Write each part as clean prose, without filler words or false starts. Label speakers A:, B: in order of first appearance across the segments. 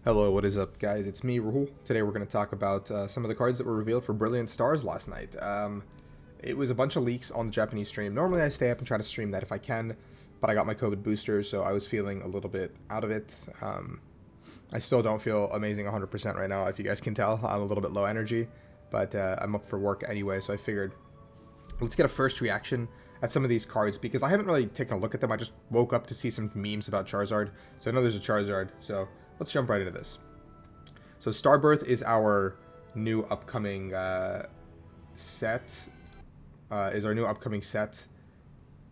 A: Hello, what is up, guys? It's me, Rahul. Today we're going to talk about some of the cards that were revealed for Brilliant Stars last night. It was a bunch of leaks on the Japanese stream. Normally I stay up and try to stream that if I can, but I got my COVID booster, so I was feeling a little bit out of it. I still don't feel amazing 100% right now, if you guys can tell. I'm a little bit low energy, but I'm up for work anyway, so I figured let's get a first reaction at some of these cards, because I haven't really taken a look at them. I just woke up to see some memes about Charizard, so I know there's a Charizard, so let's jump right into this. So Starbirth is our new upcoming set. Is our new upcoming set.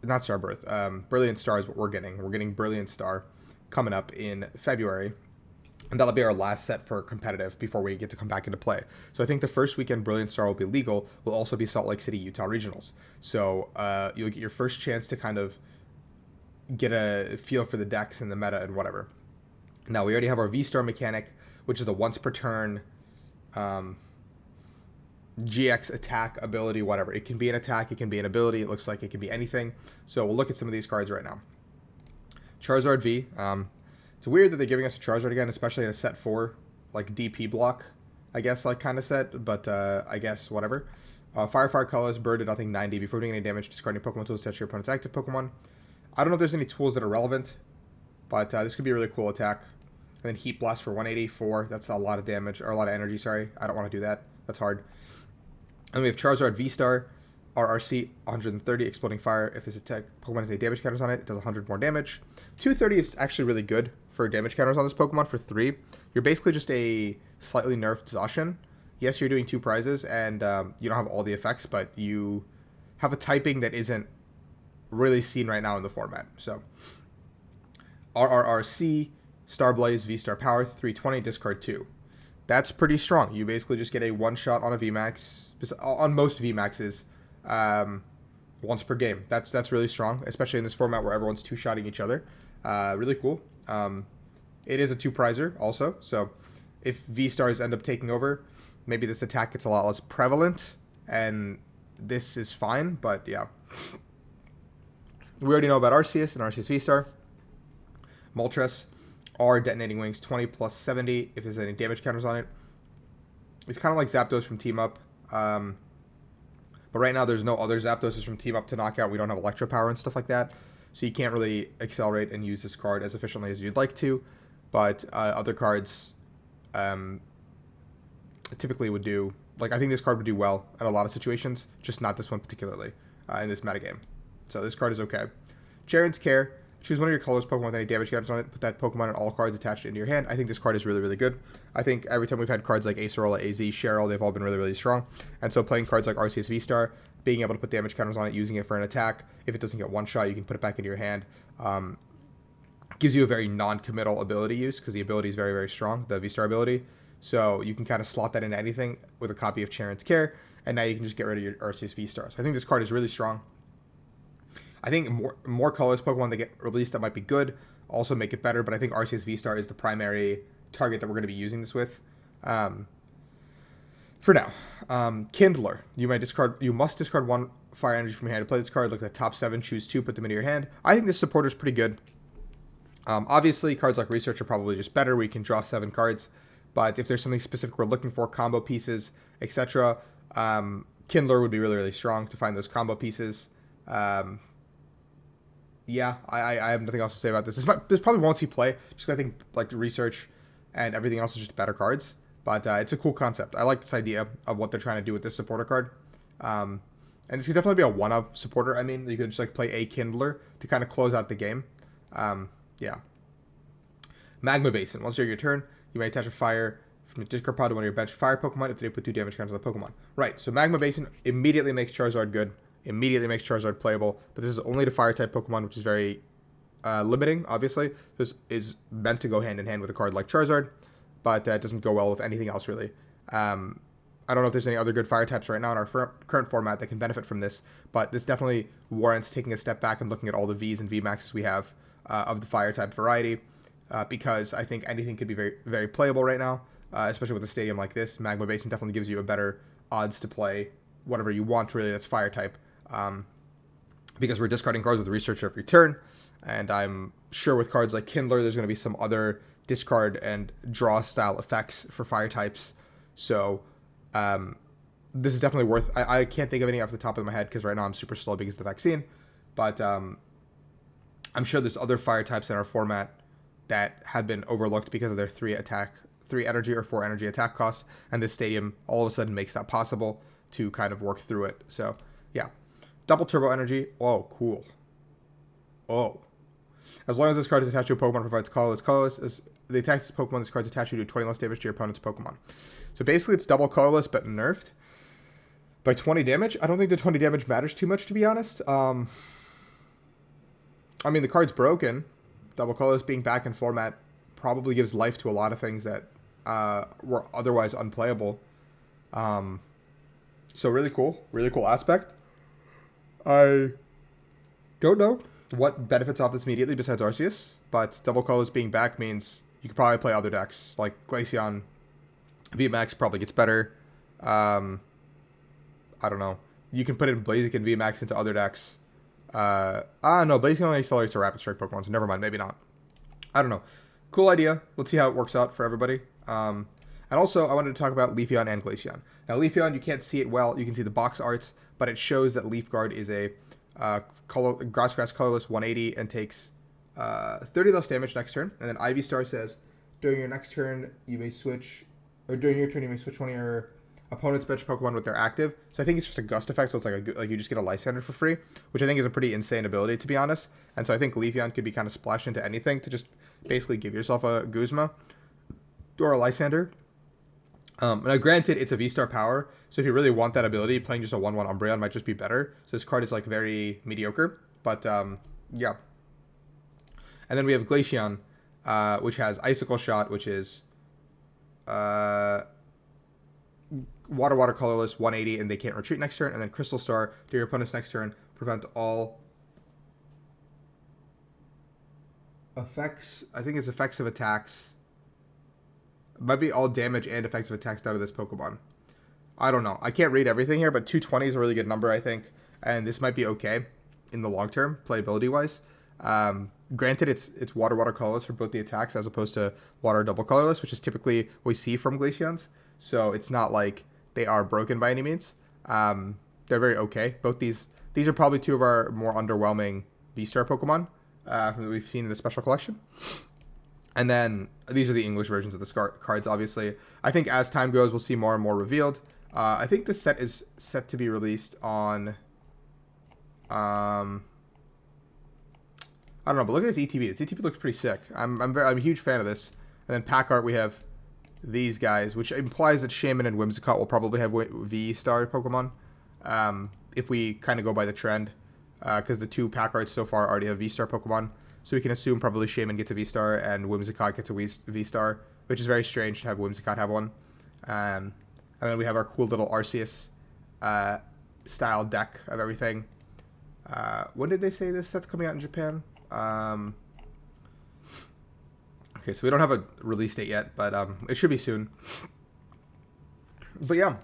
A: Not Starbirth. Brilliant Star is what we're getting. We're getting Brilliant Star coming up in February. And that'll be our last set for competitive before we get to come back into play. So I think the first weekend Brilliant Star will be legal. Will also be Salt Lake City, Utah Regionals. So you'll get your first chance to kind of get a feel for the decks and the meta and whatever. Now, we already have our VSTAR mechanic, which is the once per turn GX attack ability, whatever. It can be an attack, it can be an ability, it looks like it can be anything. So we'll look at some of these cards right now. Charizard V. It's weird that they're giving us a Charizard again, especially in a set 4, like DP block, I guess, like kind of set, but I guess whatever. Fire colors, bird at nothing 90. Before doing any damage, discarding Pokemon tools to touch your opponent's active Pokemon. I don't know if there's any tools that are relevant, but this could be a really cool attack. And then Heat Blast for 184. That's a lot of damage, or a lot of energy, sorry. I don't want to do that. That's hard. And we have Charizard VSTAR, RRC, 130, Exploding Fire. If this attack Pokemon has any damage counters on it, it does 100 more damage. 230 is actually really good for damage counters on this Pokemon for 3. You're basically just a slightly nerfed Zacian. Yes, you're doing 2 prizes, and you don't have all the effects, but you have a typing that isn't really seen right now in the format. So, RRRC, Starblaze, V-Star Power, 320, discard 2. That's pretty strong. You basically just get a one-shot on a VMAX, on most VMAXs, once per game. That's really strong, especially in this format where everyone's two-shotting each other. Really cool. It is a 2-prizer also, so if V-Stars end up taking over, maybe this attack gets a lot less prevalent, and this is fine, but yeah. We already know about Arceus and Arceus V-Star. Moltres, R detonating wings, 20 plus 70 if there's any damage counters on it. It's kind of like Zapdos from Team Up. But right now there's no other Zapdoses from Team Up to knock out. We don't have Electro Power and stuff like that. So you can't really accelerate and use this card as efficiently as you'd like to. But other cards typically would do... Like, I think this card would do well in a lot of situations. Just not this one particularly in this metagame. So this card is okay. Charon's Care. Choose one of your colors Pokemon with any damage counters on it. Put that Pokemon and all cards attached into your hand. I think this card is really, really good. I think every time we've had cards like Acerola, AZ, Cheryl, they've all been really, really strong. And so playing cards like Arceus V-Star, being able to put damage counters on it, using it for an attack. If it doesn't get one shot, you can put it back into your hand. Gives you a very non-committal ability use, because the ability is very, very strong, the V-Star ability. So you can kind of slot that into anything with a copy of Charon's Care, and now you can just get rid of your Arceus V-Star. So I think this card is really strong. I think more colors Pokemon that get released that might be good also make it better, but I think Arceus V-Star is the primary target that we're going to be using this with for now. Kindler. You must discard 1 fire energy from your hand to play this card. Look at the top 7, choose 2, put them into your hand. I think this supporter is pretty good. Obviously, cards like Research are probably just better, where you can draw 7 cards, but if there's something specific we're looking for, combo pieces, etc., Kindler would be really, really strong to find those combo pieces. Yeah, I have nothing else to say about this. This probably won't see play, just because I think like Research and everything else is just better cards. But it's a cool concept. I like this idea of what they're trying to do with this supporter card. And this could definitely be a one-up supporter. I mean, you could just like play a Kindler to kind of close out the game. Yeah. Magma Basin. Once during your turn, you may attach a fire from your discard pile to one of your bench fire Pokemon if they put 2 damage counters on the Pokemon. Right, so Magma Basin immediately makes Charizard good. Immediately makes Charizard playable, but this is only to Fire-type Pokemon, which is very limiting, obviously. This is meant to go hand-in-hand with a card like Charizard, but it doesn't go well with anything else, really. I don't know if there's any other good Fire-types right now in our current format that can benefit from this, but this definitely warrants taking a step back and looking at all the Vs and VMAXs we have of the Fire-type variety, because I think anything could be very, very playable right now, especially with a stadium like this. Magma Basin definitely gives you a better odds to play whatever you want, really, that's Fire-type. Because we're discarding cards with Research every turn, and I'm sure with cards like Kindler, there's going to be some other discard and draw style effects for fire types. So this is definitely worth. I can't think of any off the top of my head because right now I'm super slow because of the vaccine. But I'm sure there's other fire types in our format that have been overlooked because of their 3 energy or 4 energy attack cost, and this stadium all of a sudden makes that possible to kind of work through it. So yeah, double turbo energy. Oh, cool. Oh, as long as this card is attached to a Pokemon, provides colorless. As the attacks this Pokemon, this card's attached to do 20 less damage to your opponent's Pokemon. So basically, it's double colorless but nerfed by 20 damage. I don't think the 20 damage matters too much, to be honest. I mean, the card's broken. Double colorless being back in format probably gives life to a lot of things that were otherwise unplayable. So really cool aspect. I don't know what benefits off this immediately besides Arceus, but double colorless being back means you could probably play other decks, like Glaceon. VMAX probably gets better. I don't know. You can put in Blaziken and VMAX into other decks. No, Blaziken only accelerates to Rapid Strike Pokemon, so never mind, maybe not. I don't know. Cool idea. Let's see how it works out for everybody. And also, I wanted to talk about Leafeon and Glacion. Now, Leafeon, you can't see it well. You can see the box arts, but it shows that Leaf Guard is a Grass colorless 180 and takes 30 less damage next turn. And then Ivy Star says, during your next turn, you may switch, or during your turn, you may switch one of your opponent's bench Pokemon with their active. So I think it's just a gust effect, so it's like you just get a Lysander for free, which I think is a pretty insane ability, to be honest. And so I think Leafeon could be kind of splashed into anything to just basically give yourself a Guzma or a Lysander. Now, granted, it's a V-Star power, so if you really want that ability, playing just a 1/1 Umbreon might just be better. So this card is like very mediocre, but yeah. And then we have Glaceon, which has Icicle Shot, which is water colorless 180, and they can't retreat next turn. And then Crystal Star, to your opponent's next turn, prevent all effects. I think it's effects of attacks. It might be all damage and effects of attacks out of this Pokemon. I don't know. I can't read everything here, but 220 is a really good number, I think. And this might be okay in the long term, playability wise. Granted, it's water colorless for both the attacks as opposed to water double colorless, which is typically what we see from Glaceons. So it's not like they are broken by any means. They're very okay. Both these are probably two of our more underwhelming V-Star Pokemon that we've seen in the special collection. And then these are the English versions of the cards, obviously. I think as time goes, we'll see more and more revealed. I think this set is set to be released on... I don't know, but look at this ETB. This ETB looks pretty sick. I'm a huge fan of this. And then pack art, we have these guys, which implies that Shaman and Whimsicott will probably have V-Star Pokemon. If we kind of go by the trend. Because the two pack arts so far already have V-Star Pokemon. So we can assume probably Shaman gets a V-Star and Whimsicott gets a V-Star, which is very strange to have Whimsicott have one. And then we have our cool little Arceus style deck of everything. When did they say this set's coming out in Japan? Okay, so we don't have a release date yet, but it should be soon. But yeah,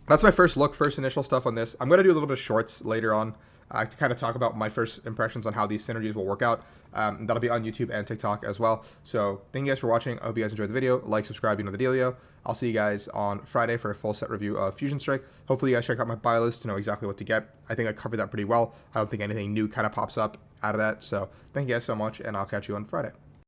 A: that's my first initial stuff on this. I'm going to do a little bit of shorts later on to kind of talk about my first impressions on how these synergies will work out. That'll be on YouTube and TikTok as well. So thank you guys for watching. I hope you guys enjoyed the video. Like, subscribe, you know the dealio. I'll see you guys on Friday for a full set review of Fusion Strike. Hopefully you guys check out my buy list to know exactly what to get. I think I covered that pretty well. I don't think anything new kind of pops up out of that. So thank you guys so much, and I'll catch you on Friday.